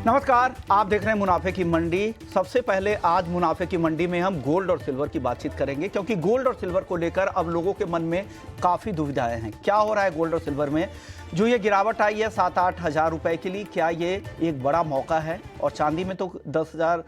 नमस्कार, आप देख रहे हैं मुनाफे की मंडी। सबसे पहले आज मुनाफे की मंडी में हम गोल्ड और सिल्वर की बातचीत करेंगे, क्योंकि गोल्ड और सिल्वर को लेकर अब लोगों के मन में काफ़ी दुविधाएं हैं। क्या हो रहा है गोल्ड और सिल्वर में? जो ये गिरावट आई है 7-8 हज़ार रुपए के लिए, क्या ये एक बड़ा मौका है? और चांदी में तो 10,000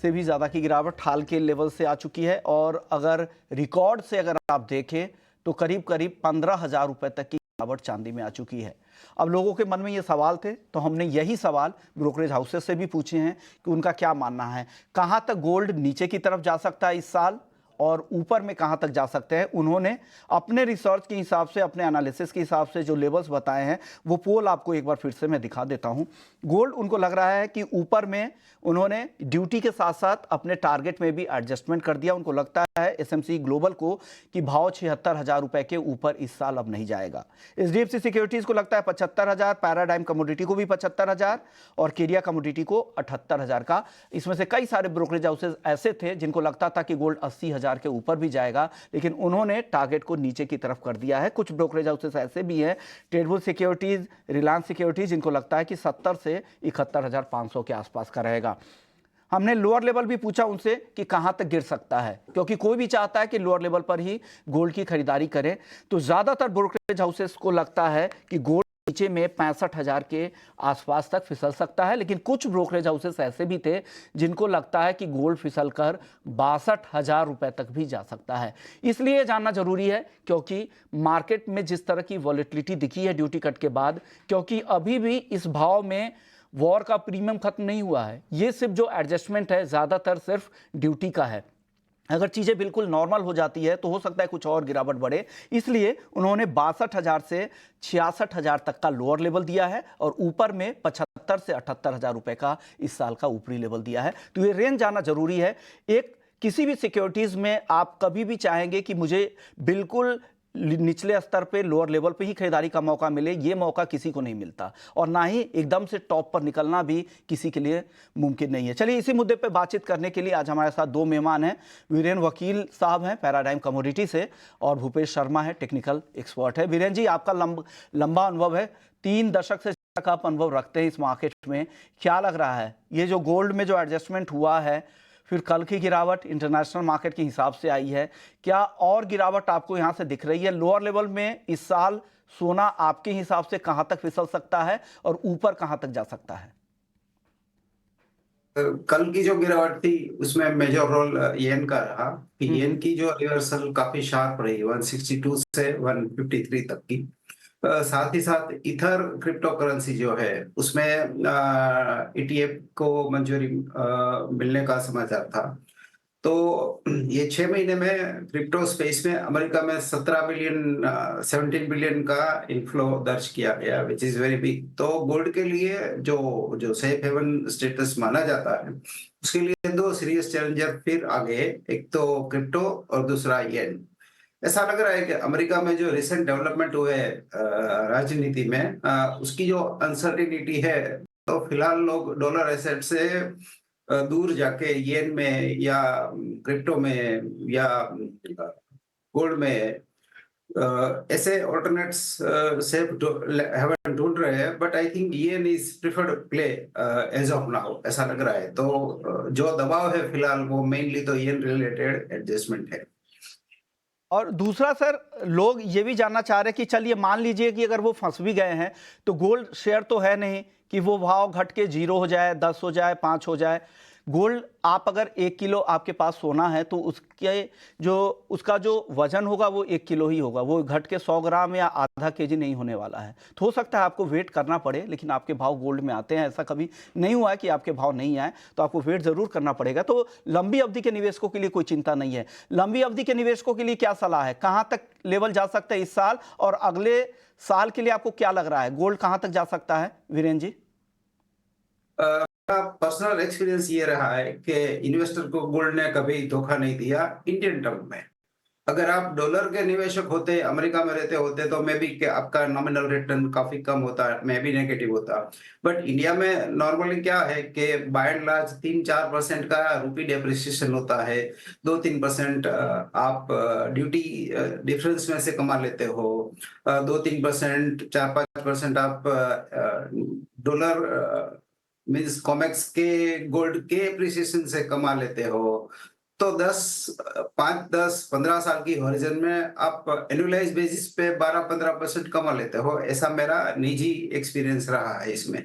से भी ज़्यादा की गिरावट हाल के लेवल से आ चुकी है, और अगर रिकॉर्ड से अगर आप देखें तो करीब करीब 15,000 रुपए तक की गिरावट चांदी में आ चुकी है। अब लोगों के मन में ये सवाल थे, तो हमने यही सवाल ब्रोकरेज हाउसेस से भी पूछे हैं कि उनका क्या मानना है। कहां तक गोल्ड नीचे की तरफ जा सकता है इस साल, और ऊपर में कहां तक जा सकते हैं। उन्होंने अपने रिसर्च के हिसाब से, अपने एनालिसिस के हिसाब से जो लेवल्स बताए हैं, वो पोल आपको एक बार फिर से मैं दिखा देता हूं। गोल्ड उनको लग रहा है कि ऊपर में उन्होंने ड्यूटी के साथ साथ अपने टारगेट में भी एडजस्टमेंट कर दिया। उनको लगता है एसएमसी ग्लोबल को कि भाव 76,000 रुपए के ऊपर इस साल अब नहीं जाएगा। एचडीएफसी सिक्योरिटीज को लगता है 75,000, पैराडाइम कमोडिटी को भी 75,000 और केरिया कमोडिटी को 78,000 का। इसमें से कई सारे ब्रोकरेज हाउसेज ऐसे थे जिनको लगता था कि गोल्ड 80,000 के ऊपर भी जाएगा, लेकिन उन्होंने टारगेट को नीचे की तरफ कर दिया है। कुछ ब्रोकरेज हाउसेज ऐसे भी हैं, ट्रेडबुल सिक्योरिटीज, रिलायंस सिक्योरिटीज, जिनको लगता है कि 70 से 71,500 के आसपास का रहेगा। हमने लोअर लेवल भी पूछा उनसे कि कहां तक गिर सकता है, क्योंकि कोई भी चाहता है कि लोअर लेवल पर ही गोल्ड की खरीदारी करें। तो ज्यादातर ब्रोकरेज हाउसेस को लगता है कि गोल्ड नीचे में 65,000 के आसपास तक फिसल सकता है, लेकिन कुछ ब्रोकरेज हाउसेस ऐसे भी थे जिनको लगता है कि गोल्ड फिसल कर 62,000 रुपए तक भी जा सकता है। इसलिए जानना जरूरी है, क्योंकि मार्केट में जिस तरह की वॉलेटिलिटी दिखी है ड्यूटी कट के बाद, क्योंकि अभी भी इस भाव में वॉर का प्रीमियम खत्म नहीं हुआ है। ये सिर्फ जो एडजस्टमेंट है ज्यादातर सिर्फ ड्यूटी का है। अगर चीजें बिल्कुल नॉर्मल हो जाती है तो हो सकता है कुछ और गिरावट बढ़े। इसलिए उन्होंने 62,000 से 66,000 तक का लोअर लेवल दिया है, और ऊपर में 75 से 78,000 रुपए का इस साल का ऊपरी लेवल दिया है। तो ये रेंज जाना जरूरी है। एक किसी भी सिक्योरिटीज में आप कभी भी चाहेंगे कि मुझे बिल्कुल निचले स्तर पे, लोअर लेवल पे ही खरीदारी का मौका मिले, ये मौका किसी को नहीं मिलता, और ना ही एकदम से टॉप पर निकलना भी किसी के लिए मुमकिन नहीं है। चलिए, इसी मुद्दे पे बातचीत करने के लिए आज हमारे साथ दो मेहमान हैं। वीरेन वकील साहब हैं पैराडाइम कमोडिटी से, और भूपेश शर्मा है, टेक्निकल एक्सपर्ट है। वीरेन जी, आपका लंबा अनुभव है, 3 दशक से ज्यादा का आप अनुभव रखते हैं इस मार्केट में। क्या लग रहा है ये जो गोल्ड में जो एडजस्टमेंट हुआ है, फिर कल की गिरावट इंटरनेशनल मार्केट के हिसाब से आई है, क्या और गिरावट आपको यहां से दिख रही है? लोअर लेवल में इस साल सोना आपके हिसाब से कहां तक फिसल सकता है और ऊपर कहां तक जा सकता है? कल की जो गिरावट थी उसमें मेजर रोल येन का रहा कि येन की जो रिवर्सल काफी शार्प रही, 162 से 153 तक की। साथ ही साथ इथर क्रिप्टो करेंसी जो है उसमें ईटीएफ को मंजूरी मिलने का समाचार था। तो ये 6 महीने में क्रिप्टो स्पेस में अमेरिका में 17 बिलियन का इनफ्लो दर्ज किया गया, विच इज वेरी बिग। तो गोल्ड के लिए जो जो सेफ हेवन स्टेटस माना जाता है, उसके लिए 2 सीरियस चैलेंजर फिर आ गए, एक तो क्रिप्टो और दूसरा येन। ऐसा लग रहा है कि अमेरिका में जो रिसेंट डेवलपमेंट हुए राजनीति में, उसकी जो अनसर्टिनिटी है, तो फिलहाल लोग डॉलर एसेट से दूर जाके येन में या क्रिप्टो में या गोल्ड में ऐसे ऑल्टरनेट्स सेफ हेवन ढूंढ रहे हैं। But I think yen is preferred play as of now, ऐसा लग रहा है। तो जो दबाव है फिलहाल वो मेनली तो येन रिलेटेड एडजस्टमेंट है। और दूसरा सर, लोग ये भी जानना चाह रहे हैं कि चलिए मान लीजिए कि अगर वो फंस भी गए हैं, तो गोल्ड शेयर तो है नहीं कि वो भाव घट के 0 हो जाए, 10 हो जाए, 5 हो जाए। गोल्ड, आप अगर 1 किलो आपके पास सोना है तो उसका जो वजन होगा वो 1 किलो ही होगा, वो घट के 100 ग्राम या आधा केजी नहीं होने वाला है। तो हो सकता है आपको वेट करना पड़े, लेकिन आपके भाव गोल्ड में आते हैं। ऐसा कभी नहीं हुआ है कि आपके भाव नहीं आए, तो आपको वेट जरूर करना पड़ेगा। तो लंबी अवधि के निवेशकों के लिए कोई चिंता नहीं है। लंबी अवधि के निवेशकों के लिए क्या सलाह है? कहां तक लेवल जा सकता है इस साल, और अगले साल के लिए आपको क्या लग रहा है, गोल्ड कहां तक जा सकता है, वीरेन जी? पर्सनल एक्सपीरियंस ये रहा है कि इन्वेस्टर को गोल्ड ने कभी धोखा नहीं दिया इंडियन टर्म में। अगर आप डॉलर के निवेशक होते, अमेरिका में रहते होते तो मे बी आपका नॉमिनल रिटर्न काफी कम होता, मे बी नेगेटिव होता। बट इंडिया में नॉर्मली क्या है कि बाय एंड लार्ज 3-4% का रुपी डेप्रिसिएशन होता है, 2-3% आप ड्यूटी डिफरेंस में से कमा लेते हो, 2-3%, 4-5% आप डॉलर मीन्स कॉमेक्स के गोल्ड के एप्रिसिएशन से कमा लेते हो। तो 5, 10, 15 साल की होरिजन में आप एनुअलाइज बेसिस पे 12-15% कमा लेते हो। ऐसा मेरा निजी एक्सपीरियंस रहा है इसमें।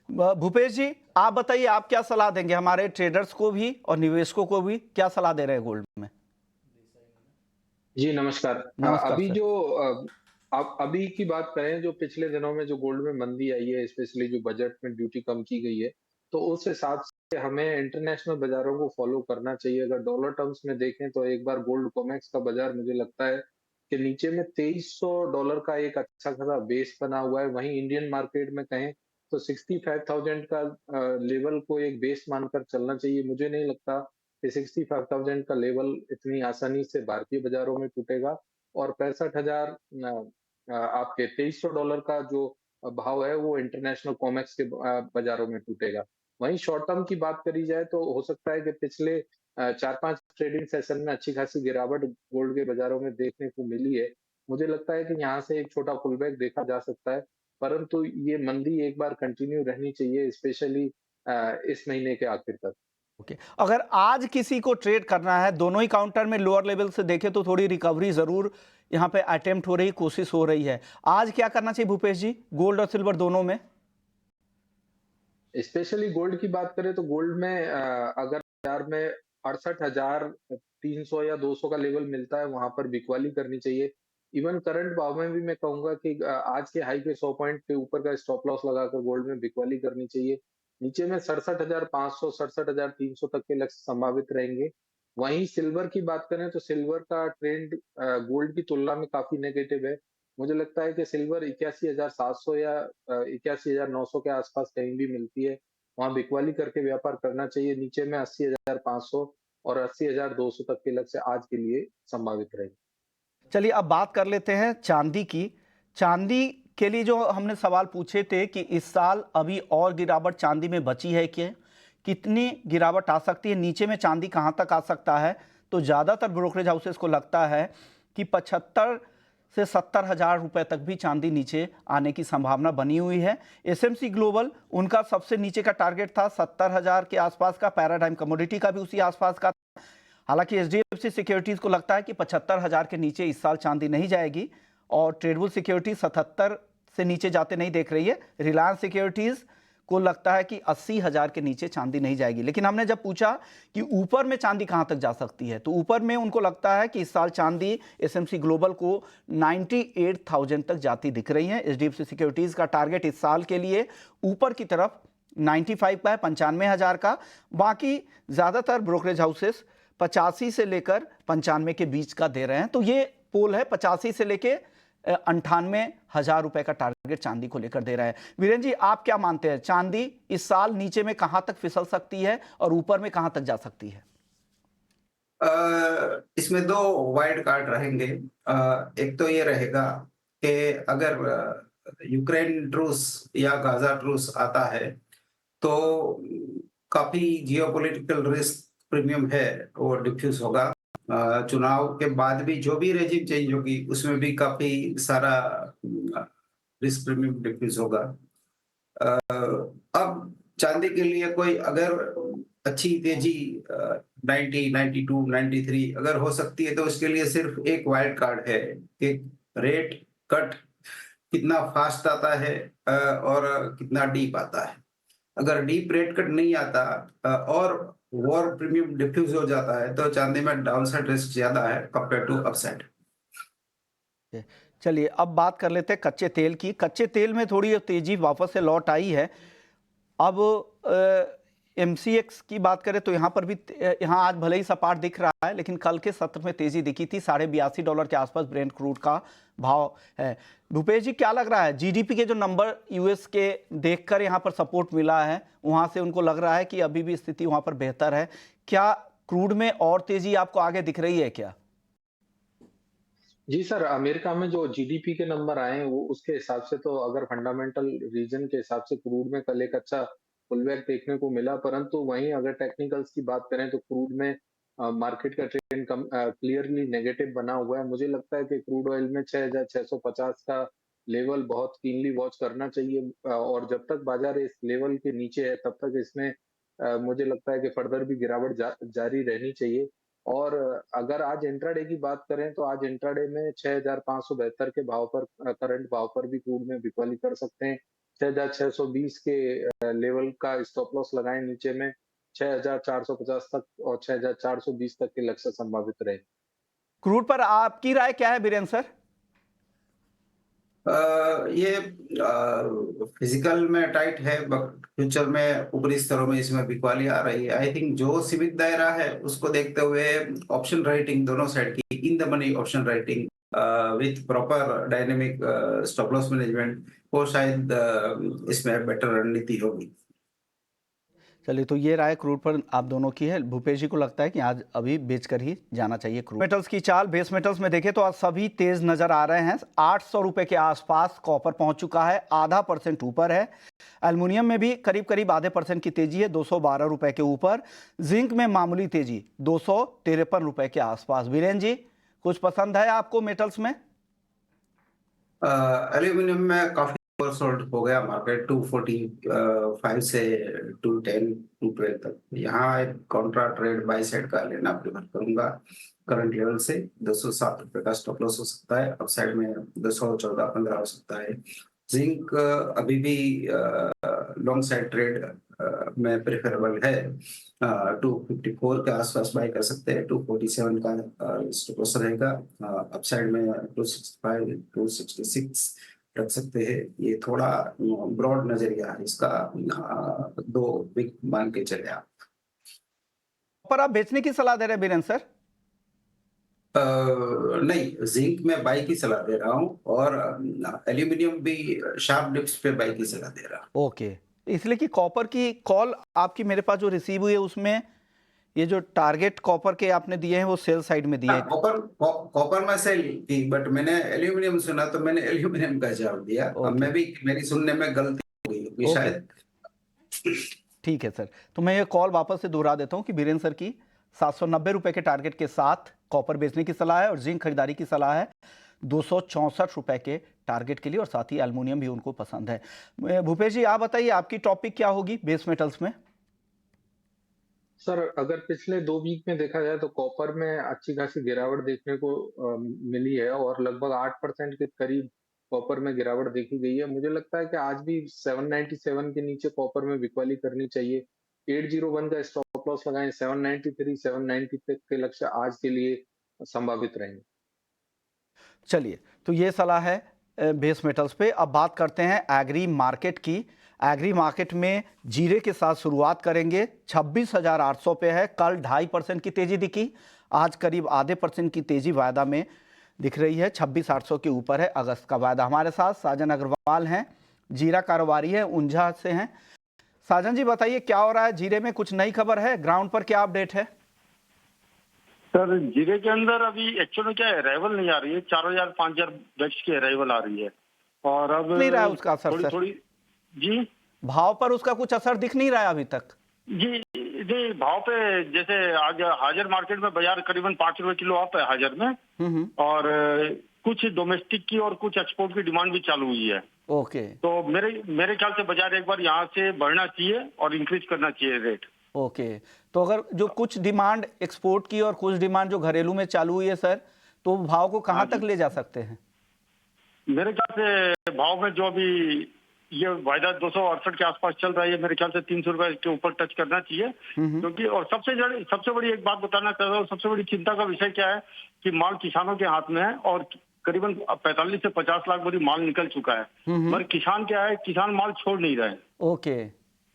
भूपेश जी, आप बताइए, आप क्या सलाह देंगे हमारे ट्रेडर्स को भी और निवेशकों को भी? क्या सलाह दे रहे हैं गोल्ड में? जी, नमस्कार। नमस्कार अभी सर। जो अब अभी की बात करें, जो पिछले दिनों में जो गोल्ड में मंदी आई है, स्पेशली जो बजट में ड्यूटी कम की गई है, तो उस हिसाब से हमें इंटरनेशनल बाज़ारों को फ़ॉलो करना चाहिए। अगर डॉलर टर्म्स में देखें तो एक बार गोल्ड कॉमेक्स का बाज़ार मुझे लगता है कि नीचे में $2300 का एक अच्छा खासा बेस बना हुआ है। वहीं इंडियन मार्केट में कहें तो 65,000 का लेवल को एक बेस मानकर चलना चाहिए। मुझे नहीं लगता कि 65,000 का लेवल इतनी आसानी से भारतीय बाज़ारों में टूटेगा और 65,000 आपके $2300 का जो भाव है वो इंटरनेशनल कॉमेक्स के बाज़ारों में टूटेगा। वहीं शॉर्ट टर्म की बात करी जाए तो हो सकता है कि पिछले 4-5 ट्रेडिंग सेशन में अच्छी खासी गिरावट गोल्ड के बाज़ारों में देखने को मिली है। मुझे लगता है कि यहाँ से एक छोटा पुलबैक देखा जा सकता है, परंतु ये मंदी एक बार कंटिन्यू रहनी चाहिए, स्पेशली इस महीने के आखिर तक। ओके, अगर आज किसी को ट्रेड करना है, दोनों ही काउंटर में लोअर लेवल से देखें तो थोड़ी रिकवरी जरूर यहाँ पे अटेम्प्ट हो रही, कोशिश हो रही है। आज क्या करना चाहिए भूपेश जी, गोल्ड और सिल्वर दोनों में? स्पेशली गोल्ड की बात करें तो गोल्ड में अगर बाजार में 68,300 या 200 का लेवल मिलता है, वहां पर बिकवाली करनी चाहिए। इवन करंट भाव में भी मैं कहूंगा कि आज के हाई के 100 पॉइंट के ऊपर का स्टॉप लॉस लगाकर गोल्ड में बिकवाली करनी चाहिए। नीचे में 67,500, 67,300 तक के लक्ष्य संभावित रहेंगे। वहीं सिल्वर की बात करें तो सिल्वर का ट्रेंड गोल्ड की तुलना में काफी नेगेटिव है। मुझे लगता है कि सिल्वर 81,700 या 81,900 के आसपास कहीं भी मिलती है, वहां बिकवाली करके व्यापार करना चाहिए। नीचे में 80,500 और 80,200 तक के लक्ष्य आज के लिए संभावित रहेंगे। चलिए अब बात कर लेते हैं चांदी की। चांदी के लिए जो हमने सवाल पूछे थे कि इस साल अभी और गिरावट चांदी में बची है क्या, कितनी गिरावट आ सकती है, नीचे में चांदी कहां तक आ सकता है? तो ज़्यादातर ब्रोकरेज हाउसेस को लगता है कि 75 से 70 हज़ार रुपये तक भी चांदी नीचे आने की संभावना बनी हुई है। एसएमसी ग्लोबल, उनका सबसे नीचे का टारगेट था 70 हज़ार के आसपास का, पैराडाइम कमोडिटी का भी उसी आसपास का। हालांकि एचडीएफसी सिक्योरिटीज को लगता है कि 75 हज़ार के नीचे इस साल चांदी नहीं जाएगी, और ट्रेडबुल सिक्योरिटीज 77 से नीचे जाते नहीं देख रही है। रिलायंस सिक्योरिटीज को लगता है कि 80 हज़ार के नीचे चांदी नहीं जाएगी। लेकिन हमने जब पूछा कि ऊपर में चांदी कहां तक जा सकती है, तो ऊपर में उनको लगता है कि इस साल चांदी एसएमसी ग्लोबल को 98,000 तक जाती दिख रही है। एचडीएफसी सिक्योरिटीज का टारगेट इस साल के लिए ऊपर की तरफ 95 का है, 95,000 का। बाकी ज्यादातर ब्रोकरेज हाउसेस 85 से लेकर 95 के बीच का दे रहे हैं। तो ये पोल है, 85 से लेकर 98,000 रुपए का टारगेट चांदी को लेकर दे रहा है। वीरेंद्र जी, आप क्या मानते हैं, चांदी इस साल नीचे में कहां तक फिसल सकती है और ऊपर में कहां तक जा सकती है? इसमें दो वाइल्ड कार्ड रहेंगे। एक तो ये रहेगा कि अगर यूक्रेन ट्रूस या गाजा ट्रूस आता है तो काफी जियोपॉलिटिकल रिस्क प्रीमियम है वो डिफ्यूज होगा। चुनाव के बाद भी जो भी रेजिम चेंज होगी उसमें भी काफी सारा रिस्क प्रीमियम डिफ्यूज होगा। अब चांदी के लिए कोई अगर अच्छी तेजी 90, 92, 93 अगर हो सकती है तो उसके लिए सिर्फ एक वाइल्ड कार्ड है कि रेट कट कितना फास्ट आता है और कितना डीप आता है। अगर डीप रेट कट नहीं आता और वॉर प्रीमियम डिफ्यूज हो जाता है तो चांदी में डाउनसाइड रिस्क ज्यादा है कंपेयर टू अपसाइड। चलिए अब बात कर लेते हैं कच्चे तेल की। कच्चे तेल में थोड़ी तेजी वापस से लौट आई है। अब एमसीएक्स की बात करें तो यहाँ पर भी, यहाँ आज भले ही सपाट दिख रहा है, लेकिन कल के सत्र में तेजी दिखी थी। $82.5 के आसपास ब्रेंट क्रूड का भाव है। भूपेश जी, क्या लग रहा है, जीडीपी के जो नंबर यूएस के देखकर यहाँ पर सपोर्ट मिला है, वहाँ से उनको लग रहा है कि अभी भी स्थिति वहाँ पर बेहतर है? क्या क्रूड में और तेजी आपको आगे दिख रही है क्या? जी सर, अमेरिका में जो जीडीपी के नंबर आए हैं, वो उसके हिसाब से तो अगर फंडामेंटल रीजन के हिसाब से क्रूड में कल एक अच्छा पुलबैक देखने को मिला, परंतु वहीं अगर टेक्निकल्स की बात करें तो क्रूड में मार्केट का ट्रेंड क्लियरली नेगेटिव बना हुआ है। मुझे लगता है कि क्रूड ऑयल में 6,650 का लेवल बहुत कीनली वॉच करना चाहिए, और जब तक बाजार इस लेवल के नीचे है, तब तक इसमें मुझे लगता है कि फर्दर भी गिरावट जारी रहनी चाहिए। और अगर आज इंट्राडे की बात करें तो आज इंट्राडे में 6,572 के भाव पर करंट भाव पर भी क्रूड में बिकवाली कर सकते हैं। 6,620 के लेवल का स्टॉप लॉस लगाएं नीचे में, 6,450 तक और 6,420 तक के लक्ष्य संभावित रहे। क्रूड पर आपकी राय क्या है बीरेन सर? ये फिजिकल में टाइट है, बट फ्यूचर में ऊपरी स्तरों में इसमें बिकवाली आ रही है। आई थिंक जो सीमित दायरा है उसको देखते हुए ऑप्शन राइटिंग दोनों साइड की, in the money option writing with proper dynamic stop loss management, वो शायद इसमें बेटर रणनीति होगी। चलिए, तो ये राय क्रूड पर आप दोनों की है। भूपेश जी को लगता है कि आज अभी बेचकर ही जाना चाहिए क्रूड। मेटल्स की चाल, बेस मेटल्स में देखें तो आज सभी तेज नजर आ रहे हैं। 800 रुपए के आसपास कॉपर पहुंच चुका है, ½ % ऊपर है। एल्युमिनियम में भी करीब करीब ½% की तेजी है, 212 रुपए के ऊपर। जिंक में मामूली तेजी, 253 रुपए के आसपास। वीरेन जी, कुछ पसंद है आपको मेटल्स में? एल्यूमिनियम में काफी ओवरसोल्ड हो गया मार्केट, 245 से 210 212 तक। यहाँ एक कॉन्ट्रा ट्रेड बाई साइड का लेना प्रेफर करूंगा। करंट लेवल से 207 रुपए का स्टॉप लॉस हो सकता है, अपसाइड में 214-15 हो सकता है। जिंक अभी भी लॉन्ग साइड ट्रेड में प्रेफरेबल है। 254 के आसपास बाय कर सकते हैं, 247 का स्टॉप लॉस रहेगा। अपसाइड में 265 266 रख सकते हैं। ये थोड़ा ब्रॉड नजरिया है इसका, 2 वीक मान के चले आप। पर आप बेचने की सलाह दे रहे हैं बीरेन सर? नहीं, जिंक में बाई की सलाह दे रहा हूँ, और एल्यूमिनियम भी शार्प डिप्स पे बाई की सलाह दे रहा हूँ। ओके, इसलिए कि कॉपर की कॉल आपकी मेरे पास जो रिसीव हुई है उसमें ये जो टारगेट कॉपर के आपने दिए हैं वो सेल साइड में दिए हैं। कॉपर में सेल की, बट मैंने एल्यूमिनियम सुना तो मैंने एल्यूमिनियम का जवाब दिया। अब ओके, मैं भी, मेरी सुनने में गलती हो गई होगी ओके, शायद। ठीक है सर। तो मैं ये कॉल वापस से दोहरा देता हूं कि बीरेन सर की 790 रुपए के टारगेट के साथ कॉपर बेचने की सलाह है और जिंक खरीदारी की सलाह है 264 रुपए के टारगेट के लिए, और साथ ही एल्युमिनियम भी उनको पसंद है। भूपेश जी, आप बताइए आपकी टॉपिक क्या होगी बेस मेटल्स में? सर, अगर पिछले 2 वीक में देखा जाए तो कॉपर में अच्छी खासी गिरावट देखने को मिली है, और लगभग 8% के करीब कॉपर में गिरावट देखी गई है। मुझे लगता है कि आज भी 797 के नीचे कॉपर में बिकवाली करनी चाहिए। 801 का स्टॉप लॉस लगाएं, 793 790 तक के लक्ष्य आज के लिए संभावित रहेंगे। चलिए, तो ये सलाह है बेस मेटल्स पे। अब बात करते हैं एग्री मार्केट की। एग्री मार्केट में जीरे के साथ शुरुआत करेंगे। 26,800 पे है, कल 2.5% की तेजी दिखी, आज करीब ½ % की तेजी वायदा में दिख रही है। 26,800 के ऊपर है अगस्त का वायदा। हमारे साथ साजन अग्रवाल हैं, जीरा कारोबारी है, ऊंझा से हैं। साजन जी, बताइए क्या हो रहा है जीरे में? कुछ नई खबर है ग्राउंड पर, क्या अपडेट है? सर, जीरे के अंदर अभी एक्चुअल में क्या है, अराइवल नहीं आ रही है। 4,000-5,000 बैग्स की अराइवल आ रही है, और अब नहीं रहा है उसका असर थोड़ी सर? थोड़ी जी भाव पर उसका कुछ असर दिख नहीं रहा है अभी तक? जी जी भाव पे जैसे आज हाजिर मार्केट में बाजार करीबन 5 रुपए किलो अप है हाजिर में, और कुछ डोमेस्टिक की और कुछ एक्सपोर्ट की डिमांड भी चालू हुई है। ओके, तो मेरे ख्याल से बाजार एक बार यहाँ से बढ़ना चाहिए और इंक्रीज करना चाहिए रेट। ओके। तो अगर जो कुछ डिमांड एक्सपोर्ट की और कुछ डिमांड जो घरेलू में चालू हुई है सर, तो भाव को कहां तक ले जा सकते हैं? मेरे ख्याल से भाव में जो अभी ये वायदा 268 के आसपास चल रहा है, मेरे ख्याल से 300 रुपए के ऊपर टच करना चाहिए। क्योंकि और सबसे बड़ी एक बात बताना चाहता हूँ, सबसे बड़ी चिंता का विषय क्या है कि माल किसानों के हाथ में है, और करीबन 45 से 50 लाख बोरी माल निकल चुका है, मगर किसान क्या है, किसान माल छोड़ नहीं रहे। ओके,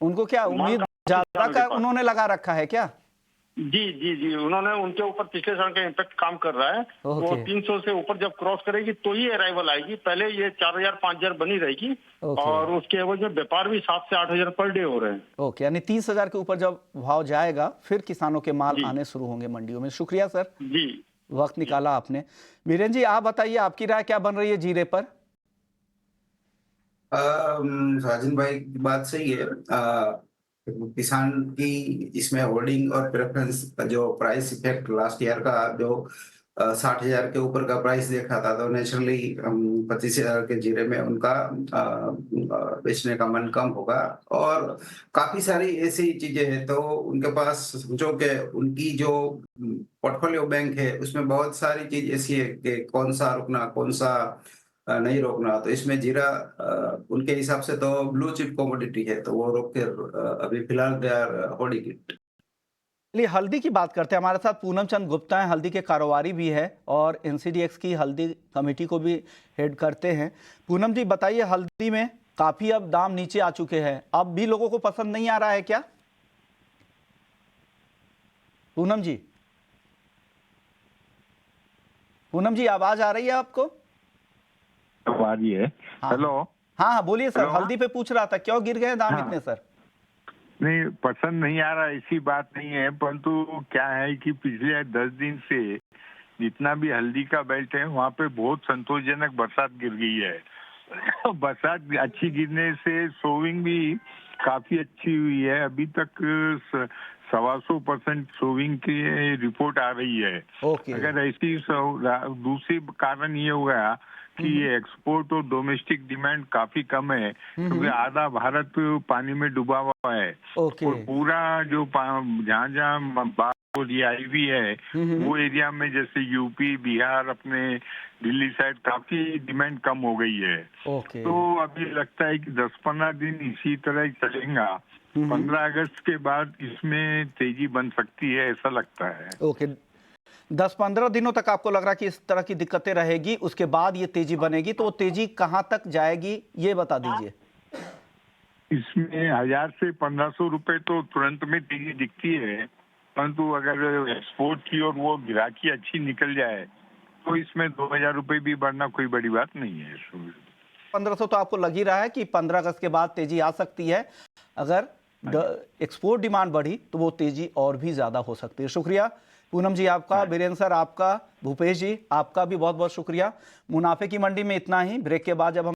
उनको क्या उम्मीद ज्यादा का उन्होंने लगा रखा है क्या? जी जी जी, उन्होंने, उनके ऊपर पिछले साल का इम्पैक्ट काम कर रहा है। वो 300 से ऊपर जब क्रॉस करेगी तो ही अराइवल आएगी। पहले ये 4,000-5,000 बनी रहेगी, और उसके एवज में व्यापार भी 7 से 8,000 पर डे हो रहे हैं। ओके, यानी 30,000 के ऊपर जब भाव जाएगा फिर किसानों के माल आने शुरू होंगे मंडियों में। शुक्रिया सर। जी वक्त निकाला आपने। वीरेंद्र जी, आप बताइए, आपकी राय क्या बन रही है जीरे पर? राजन भाई की बात सही है। किसान की इसमें होल्डिंग और प्रेफरेंस जो प्राइस इफेक्ट लास्ट ईयर का जो 60,000 के ऊपर का प्राइस देखा था, तो नेचुरली 25,000 के जीरे में उनका बेचने का मन कम होगा। और काफी सारी ऐसी चीजें हैं, तो उनके पास समझो कि उनकी जो पोर्टफोलियो बैंक है उसमें बहुत सारी चीज ऐसी है कि कौन सा रुकना कौन सा नहीं रोकना। तो इसमें जीरा उनके हिसाब से तो ब्लू चिप कमोडिटी है, तो वो रोक कर अभी फिलहाल दे आर होल्डिंग इट। चलिए हल्दी की बात करते हैं। हमारे साथ पूनम चंद गुप्ता हैं, हल्दी के कारोबारी भी है और एनसीडीएक्स की हल्दी कमेटी को भी हेड करते हैं। पूनम जी बताइए, हल्दी में काफी अब दाम नीचे आ चुके हैं, अब भी लोगों को पसंद नहीं आ रहा है क्या? पूनम जी, पूनम जी आवाज आ रही है आपको? आ रही है। हाँ। हेलो। हाँ हाँ बोलिए सर। हेलो? हल्दी पे पूछ रहा था क्यों गिर गए दाम हाँ। इतने सर? नहीं, पसंद नहीं आ रहा ऐसी बात नहीं है, परंतु क्या है कि पिछले 10 दिन से जितना भी हल्दी का बेल्ट है वहाँ पे बहुत संतोषजनक बरसात गिर गई है। बरसात अच्छी गिरने से सोविंग भी काफी अच्छी हुई है। अभी तक 125% सोविंग की रिपोर्ट आ रही है। ओके। अगर ऐसी दूसरी कारण ये हो गया कि एक्सपोर्ट और डोमेस्टिक डिमांड काफी कम है, क्योंकि आधा भारत पानी में डूबा हुआ है। ओके। और पूरा जो जहाँ जहाँ बाढ़ आई हुई है वो एरिया में, जैसे यूपी बिहार अपने दिल्ली साइड, काफी डिमांड कम हो गई है। ओके। तो अभी लगता है कि 10-15 दिन इसी तरह ही चलेगा। 15 अगस्त के बाद इसमें तेजी बन सकती है, ऐसा लगता है। ओके, 10-15 दिनों तक आपको लग रहा है कि इस तरह की दिक्कतें रहेगी, उसके बाद ये तेजी बनेगी, तो वो तेजी कहां तक जाएगी ये बता दीजिए। इसमें 1000 से 1500 रुपए तो तुरंत में तेजी दिखती है, परंतु अगर एक्सपोर्ट की और वो गिराकी अच्छी निकल जाए तो इसमें 2000 रुपए भी बढ़ना कोई बड़ी बात नहीं है। 1500 तो आपको लग ही रहा है कि 15 अगस्त के बाद तेजी आ सकती है। अगर एक्सपोर्ट डिमांड बढ़ी तो वो तेजी और भी ज्यादा हो सकती है। शुक्रिया पूनम जी आपका, वीरेंद्र सर आपका, भूपेश जी आपका भी बहुत बहुत शुक्रिया। मुनाफे की मंडी में इतना ही। ब्रेक के बाद जब हम